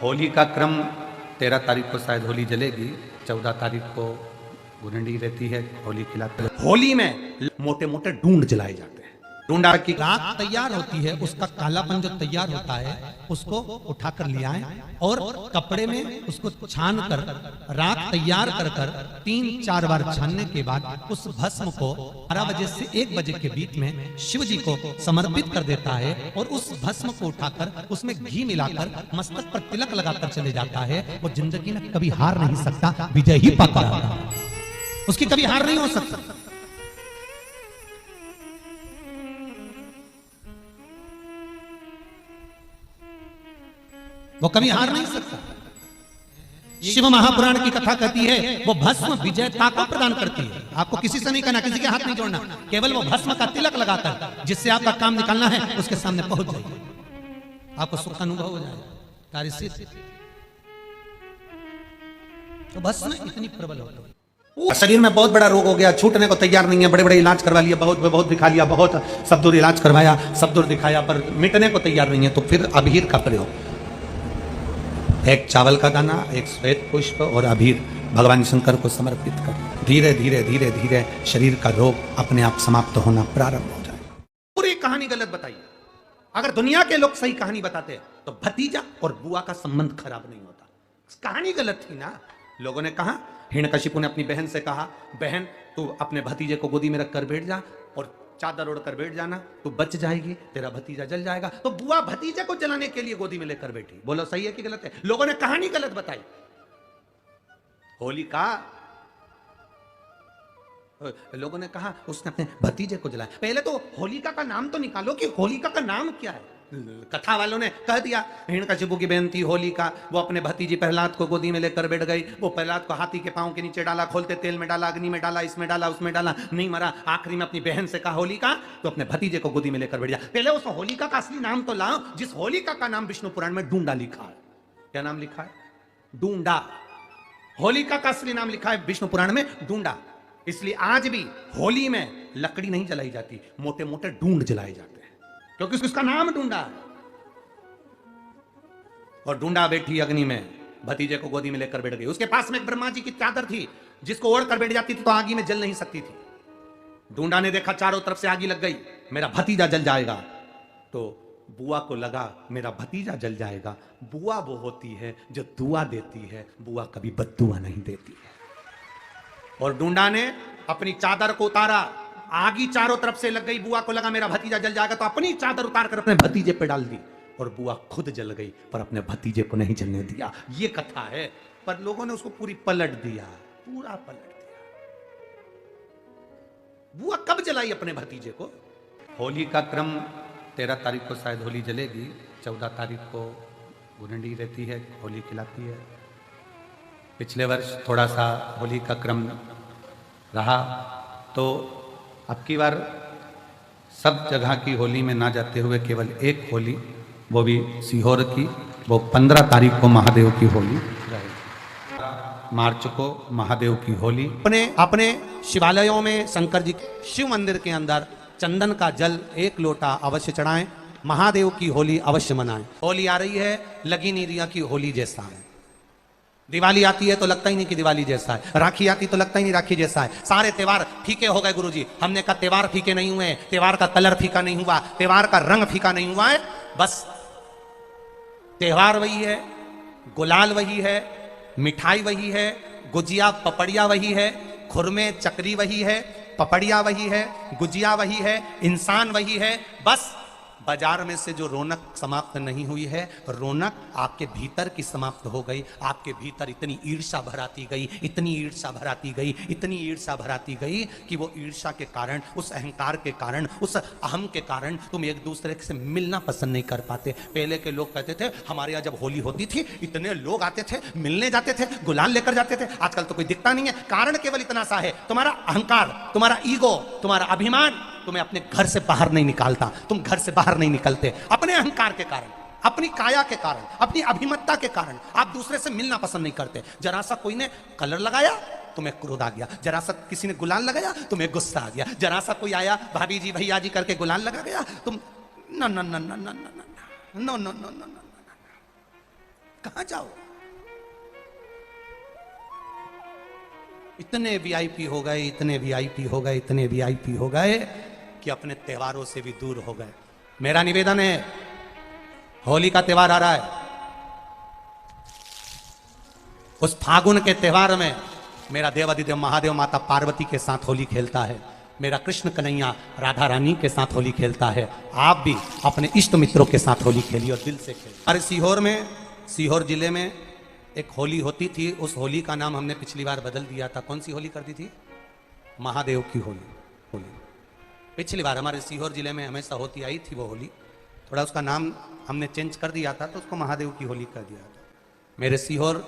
होली का क्रम 13 तारीख को शायद होली जलेगी, 14 तारीख को गुरंडी रहती है, होली खिलाते। होली में मोटे मोटे ढूंढ जलाए जाते हैं। ढूंढा की राख तैयार होती है, उसका कालापन जो तैयार होता है उसको उठाकर ले आए और कपड़े में उसको छान कर राख तैयार कर कर 3-4 बार छानने के बाद उस भस्म को 12 बजे से 1 बजे के बीच में शिव जी को समर्पित कर देता है और उस भस्म को उठाकर उसमें घी मिलाकर मस्तक पर तिलक लगाकर चले जाता है। वो जिंदगी में कभी हार नहीं सकता, विजय ही पाता रहता, उसकी कभी हार नहीं हो सकता। वो कभी हार नहीं सकता। शिव महापुराण की कथा कहती है वो भस्म विजयता को प्रदान करती है। आपको किसी से नहीं कहना, किसी के हाथ नहीं जोड़ना, केवल वो भस्म का तिलक लगाकर जिससे आपका काम निकालना है उसके सामने पहुंच जाइए, आपको सुख अनुभव हो जाएगा, कार्य सिद्ध। तो भस्म इतनी प्रबल होती है। शरीर में बहुत बड़ा रोग हो गया, छूटने को तैयार नहीं है, बड़े बड़े इलाज करवा लिया, बहुत दिखा लिया, बहुत सब दूर इलाज करवाया, सब दूर दिखाया, पर मिटने को तैयार नहीं है। तो फिर अबीर का प्रयोग, एक चावल का दाना, एक श्वेत पुष्प और अबीर भगवान शंकर को समर्पित कर धीरे धीरे धीरे धीरे शरीर का रोग अपने आप समाप्त होना प्रारंभ हो जाए। पूरी कहानी गलत बताइए। अगर दुनिया के लोग सही कहानी बताते तो भतीजा और बुआ का संबंध खराब नहीं होता। कहानी गलत थी ना। लोगों ने कहा, हिरण्यकशिपु ने अपनी बहन से कहा, बहन तू अपने भतीजे को गोदी में रखकर बैठ जा और चादर ओढ़कर बैठ जाना, तू बच जाएगी, तेरा भतीजा जल जाएगा। तो बुआ भतीजे को जलाने के लिए गोदी में लेकर बैठी। बोलो सही है कि गलत है? लोगों ने कहानी गलत बताई। होलिका, लोगों ने कहा उसने अपने भतीजे को जलाया। पहले तो होलिका का नाम तो निकालो कि होलिका का नाम क्या है। कथा वालों ने कह दिया हिरण्यकशिपु की बहन थी होलिका, वो अपने भतीजी प्रहलाद को गोदी में लेकर बैठ गई। वो प्रहलाद को हाथी के पांव के नीचे डाला, खोलते तेल में डाला, अग्नि में डाला, इसमें डाला, उसमें डाला, नहीं मरा। आखिरी में अपनी बहन से कहा होलिका तो अपने भतीजे को गोदी में लेकर बैठ जा। पहले उस होलिका का असली नाम तो लाओ, जिस होलिका का नाम विष्णु पुराण में ढूंढा लिखा है। क्या नाम लिखा है? ढूंढा। होलिका का असली नाम लिखा है विष्णु पुराण में ढूंढा। इसलिए आज भी होली में लकड़ी नहीं जलाई जाती, मोटे मोटे ढूंढ जलाए जाते हैं, क्योंकि उसका नाम ढूंढा है। और ढूंढा बैठी अग्नि में, भतीजे को गोदी में लेकर बैठ गई। उसके पास में एक ब्रह्मा जी की चादर थी, जिसको ओढ़ कर बैठ जाती थी तो आगी में जल नहीं सकती थी। ढूंढा ने देखा चारों तरफ से आगी लग गई, मेरा भतीजा जल जाएगा। तो बुआ को लगा मेरा भतीजा जल जाएगा। बुआ वो होती है जो दुआ देती है, बुआ कभी बद्दुआ नहीं देती है। और ढूंढा ने अपनी चादर को उतारा, आगी चारों तरफ से लग गई। बुआ को लगा मेरा भतीजा जल जाएगा, तो अपनी चादर उतार कर अपने भतीजे पे डाल दी और बुआ खुद जल गई, पर अपने भतीजे को नहीं जलने दिया। ये कथा है, पर लोगों ने उसको पूरी पलट दिया, पूरा पलट दिया। बुआ कब जलाई अपने भतीजे को? होली का क्रम 13 तारीख को शायद होली जलेगी, 14 तारीख को गुरंडी रहती है, होली खिलाती है। पिछले वर्ष थोड़ा सा होली का क्रम रहा, तो अब की बार सब जगह की होली में ना जाते हुए केवल एक होली, वो भी सीहोर की, वो 15 तारीख को महादेव की होली रहेगी। मार्च को महादेव की होली। अपने शिवालयों में शंकर जी शिव मंदिर के अंदर चंदन का जल 1 लोटा अवश्य चढ़ाएं। महादेव की होली अवश्य मनाएं। होली आ रही है, लगी नहीं रिया की होली जैसा है। दिवाली आती है तो लगता ही नहीं कि दिवाली जैसा है। राखी आती तो लगता ही नहीं राखी जैसा है। सारे त्योहार फीके हो गए गुरुजी। हमने कहा त्योहार फीके नहीं हुए, त्योहार का कलर फीका नहीं हुआ, त्योहार का रंग फीका नहीं हुआ है। बस त्योहार वही है, गुलाल वही है, मिठाई वही है, गुजिया पपड़िया वही है, खुरमे चकरी वही है, पपड़िया वही है, गुजिया वही है, इंसान वही है। बस बाजार में से जो रौनक समाप्त नहीं हुई है, रौनक आपके भीतर की समाप्त हो गई। आपके भीतर इतनी ईर्ष्या भराती गई, इतनी ईर्ष्या भराती गई, इतनी ईर्ष्या भराती गई कि वो ईर्ष्या के कारण, उस अहंकार के कारण, उस अहम के कारण तुम एक दूसरे से मिलना पसंद नहीं कर पाते। पहले के लोग कहते थे हमारे यहाँ जब होली होती थी इतने लोग आते थे, मिलने जाते थे, गुलाल लेकर जाते थे। आजकल तो कोई दिखता नहीं है। कारण केवल इतना सा है, तुम्हारा अहंकार, तुम्हारा ईगो, तुम्हारा अभिमान तुम्हें अपने घर से बाहर नहीं निकालता। तुम घर से बाहर नहीं निकलते अपने अहंकार के कारण, अपनी काया के कारण, अपनी अभिमतता के कारण। आप दूसरे से मिलना पसंद नहीं करते। जरा सा कोई ने कलर लगाया तुम्हें क्रोध आ गया, जरा सा किसी ने गुलाल लगाया तुम्हें गुस्सा आ गया, जरा सा कोई आया भाभी जी भैया जी करके गुलाल लगा गया तुम न न न न न न न न न न न न कहां जाओ? इतने वीआईपी हो गए, इतने वीआईपी हो गए, इतने वीआईपी हो गए कि अपने त्योहारों से भी दूर हो गए। मेरा निवेदन है, होली का त्योहार आ रहा है, उस फागुन के त्योहार में मेरा देवाधिदेव महादेव माता पार्वती के साथ होली खेलता है, मेरा कृष्ण कन्हैया राधा रानी के साथ होली खेलता है। आप भी अपने इष्ट मित्रों के साथ होली खेलिए और दिल से खेलिए। अरे सीहोर जिले में एक होली होती थी, उस होली का नाम हमने पिछली बार बदल दिया था। कौन सी होली कर दी थी? महादेव की होली। पिछली बार हमारे सीहोर जिले में हमेशा होती आई थी वो होली, थोड़ा उसका नाम हमने चेंज कर दिया था, तो उसको महादेव की होली कर दिया था। मेरे सीहोर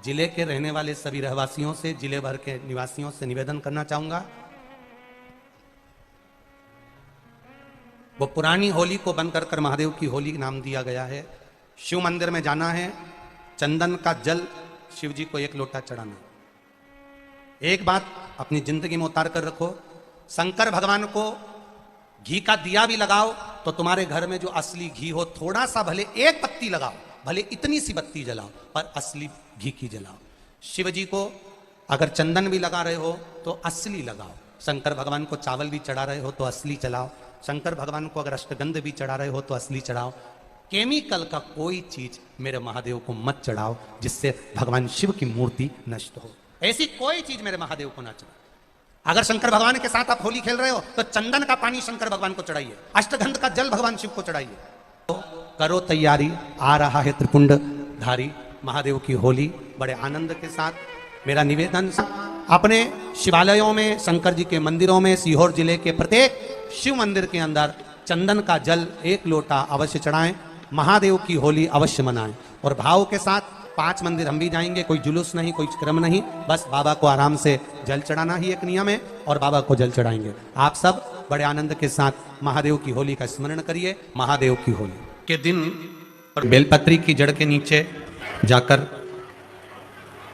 जिले के रहने वाले सभी रहवासियों से, जिले भर के निवासियों से निवेदन करना चाहूंगा, वो पुरानी होली को बंद कर महादेव की होली नाम दिया गया है। शिव मंदिर में जाना है, चंदन का जल शिव जी को 1 लोटा चढ़ाना। एक बात अपनी जिंदगी में उतार कर रखो, शंकर भगवान को घी का दिया भी लगाओ तो तुम्हारे घर में जो असली घी हो, थोड़ा सा भले 1 पत्ती लगाओ, भले इतनी सी बत्ती जलाओ, पर असली घी की जलाओ। शिव जी को अगर चंदन भी लगा रहे हो तो असली लगाओ। शंकर भगवान को चावल भी चढ़ा रहे हो तो असली चढ़ाओ। शंकर भगवान को अगर अष्टगंध भी चढ़ा रहे हो तो असली चढ़ाओ। केमिकल का कोई चीज मेरे महादेव को मत चढ़ाओ जिससे भगवान शिव की मूर्ति नष्ट हो। ऐसी कोई चीज मेरे महादेव को ना चढ़ाओ। अगर शंकर भगवान के साथ आप होली खेल रहे हो तो चंदन का पानी शंकर भगवान को चढ़ाइए, अष्टगंध का जल भगवान शिव को चढ़ाइए। तो करो तैयारी, आ रहा है त्रिपुंडधारी महादेव की होली। बड़े आनंद के साथ मेरा निवेदन, अपने शिवालयों में, शंकर जी के मंदिरों में, सीहोर जिले के प्रत्येक शिव मंदिर के अंदर चंदन का जल 1 लोटा अवश्य चढ़ाएं, महादेव की होली अवश्य मनाएं। और भाव के साथ 5 मंदिर हम भी जाएंगे, कोई जुलूस नहीं, कोई क्रम नहीं, बस बाबा को आराम से जल चढ़ाना ही एक नियम है और बाबा को जल चढ़ाएंगे। आप सब बड़े आनंद के साथ महादेव की होली का स्मरण करिए। महादेव की होली के दिन बेलपत्री की जड़ के नीचे जाकर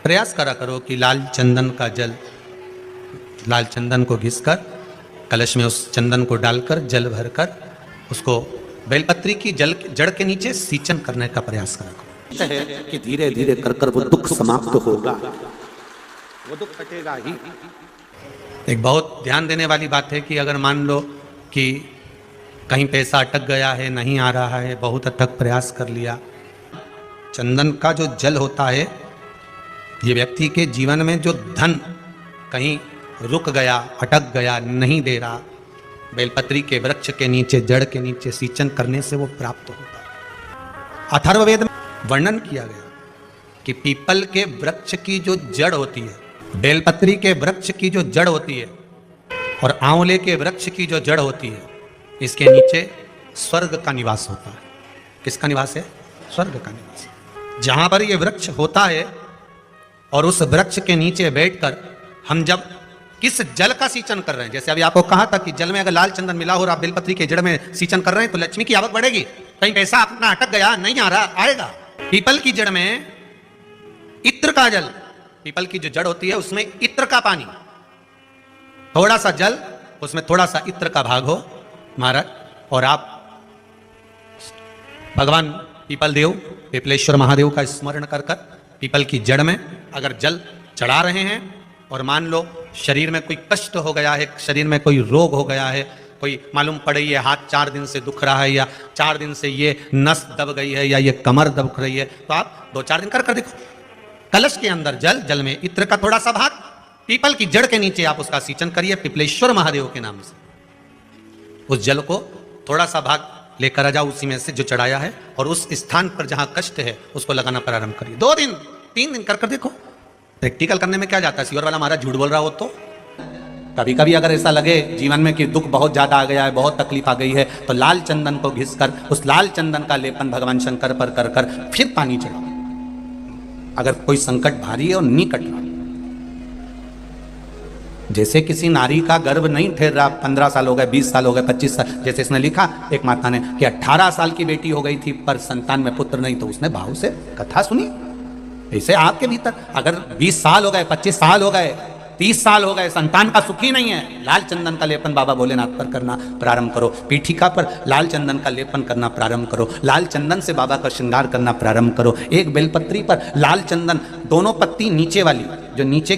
प्रयास करा करो कि लाल चंदन का जल, लाल चंदन को घिसकर कलश में उस चंदन को डालकर जल भरकर उसको बेलपत्री की जड़ के नीचे सींचन करने का प्रयास करा है कि धीरे धीरे कर वो दुख समाप्त होगा, वो दुख हटेगा ही। एक बहुत ध्यान देने वाली बात है कि अगर मान लो कि कहीं पैसा अटक गया है, नहीं आ रहा है, बहुत अथक प्रयास कर लिया, चंदन का जो जल होता है, ये व्यक्ति के जीवन में जो धन कहीं रुक गया, अटक गया, नहीं दे रहा, बेलपत्री के वृक्ष के नीचे, जड़ के नीचे सींचन करने से वो प्राप्त होता है। अथर्ववेद में वर्णन किया गया कि पीपल के वृक्ष की जो जड़ होती है, बेलपत्री के वृक्ष की जो जड़ होती है और आंवले के वृक्ष की जो जड़ होती है, इसके नीचे स्वर्ग का निवास होता है। किसका निवास है? स्वर्ग का निवास। जहां पर ये वृक्ष होता है और उस वृक्ष के नीचे बैठकर हम जब किस जल का सींचन कर रहे हैं, जैसे अभी आपको कहा था कि जल में अगर लाल चंदन मिला हो और आप बेलपत्री के जड़ में सींचन कर रहे हैं तो लक्ष्मी की आवक बढ़ेगी। कहीं पैसा अपना अटक गया, नहीं आ रहा, आएगा। पीपल की जड़ में इत्र का जल, पीपल की जो जड़ होती है उसमें इत्र का पानी, थोड़ा सा जल, उसमें थोड़ा सा इत्र का भाग हो महाराज, और आप भगवान पीपल देव, पीपलेश्वर महादेव का स्मरण कर कर पीपल की जड़ में अगर जल चढ़ा रहे हैं और मान लो शरीर में कोई कष्ट हो गया है, शरीर में कोई रोग हो गया है, कोई मालूम पड़ी है हाथ 4 दिन से दुख रहा है, या 4 दिन से ये नस दब गई है, या ये कमर दब रही है, तो आप 2-4 दिन कर देखो। कलश के अंदर जल में इत्र का थोड़ा सा भाग, पीपल की जड़ के नीचे आप उसका सींचन करिए पिपलेश्वर महादेव के नाम से। उस जल को थोड़ा सा भाग लेकर आ जाओ उसी में से जो चढ़ाया है, और उस स्थान पर जहां कष्ट है उसको लगाना प्रारंभ करिए। 2 दिन 3 दिन कर देखो। प्रैक्टिकल करने में क्या जाता है? सीवर वाला महाराज झूठ बोल रहा हो तो कभी कभी अगर ऐसा लगे जीवन में कि दुख बहुत ज्यादा आ गया है, बहुत तकलीफ आ गई है, तो लाल चंदन को घिसकर उस लाल चंदन का लेपन भगवान शंकर पर कर कर फिर पानी चढ़ाओ। अगर कोई संकट भारी है और नहीं कट रहा, जैसे किसी नारी का गर्भ नहीं ठहर रहा, 15 साल हो गए, 20 साल हो गए, 25 साल, जैसे इसने लिखा एक माता ने कि 18 साल की बेटी हो गई थी पर संतान में पुत्र नहीं, तो उसने भाव से कथा सुनी। ऐसे आपके भीतर अगर 20 साल हो गए, 25 साल हो गए, 30 साल हो गए, संतान का सुख ही नहीं है, लाल चंदन का लेपन बाबा भोलेनाथ पर करना प्रारंभ करो, पीठिका पर लाल चंदन का लेपन करना प्रारंभ करो, लाल चंदन से बाबा का श्रृंगार करना प्रारंभ करो। एक बेलपत्री पर लाल चंदन, दोनों पत्ती नीचे वाली, जो नीचे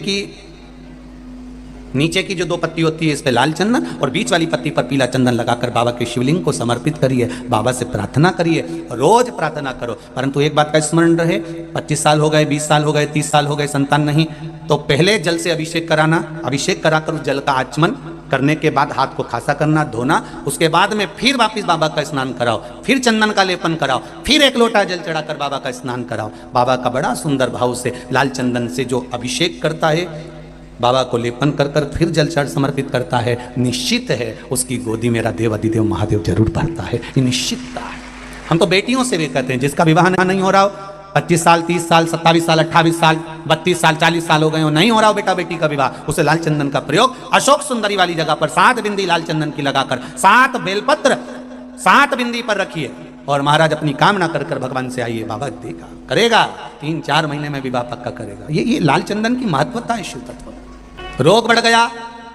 की जो 2 पत्ती होती है इस पे लाल चंदन, और बीच वाली पत्ती पर पीला चंदन लगाकर बाबा के शिवलिंग को समर्पित करिए, बाबा से प्रार्थना करिए, रोज प्रार्थना करो। परंतु एक बात का स्मरण रहे, 25 साल हो गए, 20 साल हो गए, 30 साल हो गए, संतान नहीं, तो पहले जल से अभिषेक कराना, अभिषेक कराकर उस जल का आचमन करने के बाद हाथ को खासा करना, धोना, उसके बाद में फिर वापस बाबा का स्नान कराओ, फिर चंदन का लेपन कराओ, फिर 1 लोटा जल चढ़ाकर बाबा का स्नान कराओ। बाबा का बड़ा सुंदर भाव से लाल चंदन से जो अभिषेक करता है, बाबा को लेपन कर कर फिर जल चढ़ समर्पित करता है, निश्चित है उसकी गोदी मेरा देव अधिदेव महादेव जरूर भरता है, ये निश्चितता है। हम तो बेटियों से भी कहते हैं, जिसका विवाह नहीं हो रहा हो, 25 साल, 30 साल, 27 साल, 28 साल, 32 साल, 40 साल हो गए हो, नहीं हो रहा हो बेटा बेटी का विवाह, उसे लाल चंदन का प्रयोग अशोक सुंदरी वाली जगह पर 7 बिंदी लाल चंदन की लगाकर 7 बेलपत्र 7 बिंदी पर रखिए, और महाराज अपनी कामना कर कर भगवान से आइए, बाबा देगा, करेगा, 3-4 महीने में विवाह पक्का करेगा। ये लाल चंदन की महत्वता है, शिव तत्व। रोग बढ़ गया,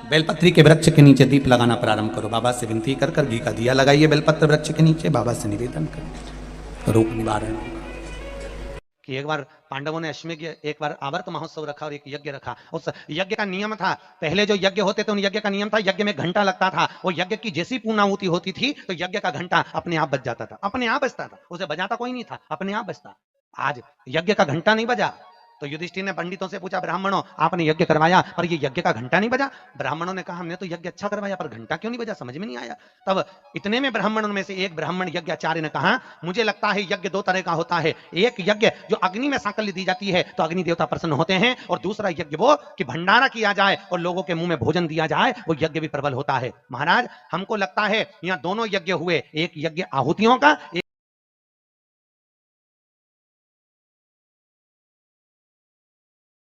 बेलपत्री के वृक्ष के नीचे दीप लगाना प्रारंभ करो, बाबा से विनती कर कर घी का दिया लगाइए बेलपत्र वृक्ष के नीचे, बाबा से निवेदन करिए, रोग निवारण होगा। कि एक बार पांडवों ने अश्वमेध, एक बार आवर्त महोत्सव रखा और एक यज्ञ रखा। उस यज्ञ का नियम था, पहले जो यज्ञ होते थे उन यज्ञ का नियम था, यज्ञ में घंटा लगता था, वो यज्ञ की जैसी पूर्णाहुति होती थी तो यज्ञ का घंटा अपने आप बज जाता था, अपने आप बजता था, उसे बजाता कोई नहीं था, अपने आप बजता। आज यज्ञ का घंटा नहीं बजा, तो युधिष्ठिर ने पंडितों से पूछा, ब्राह्मणों आपने यज्ञ करवाया पर ये यज्ञ का घंटा नहीं बजा। ब्राह्मणों ने कहा हमने तो यज्ञ अच्छा करवाया पर घंटा क्यों नहीं बजा, समझ में नहीं आया। तब इतने में ब्राह्मणों में से एक ब्राह्मण यज्ञाचार्य ने कहा, मुझे लगता है यज्ञ 2 तरह का होता है, एक यज्ञ जो अग्नि में सांकल्य दी जाती है तो अग्नि देवता प्रसन्न होते हैं, और दूसरा यज्ञ वो कि भंडारा किया जाए और लोगों के मुंह में भोजन दिया जाए, वो यज्ञ भी प्रबल होता है। महाराज हमको लगता है यहाँ दोनों यज्ञ हुए, एक यज्ञ आहुतियों का,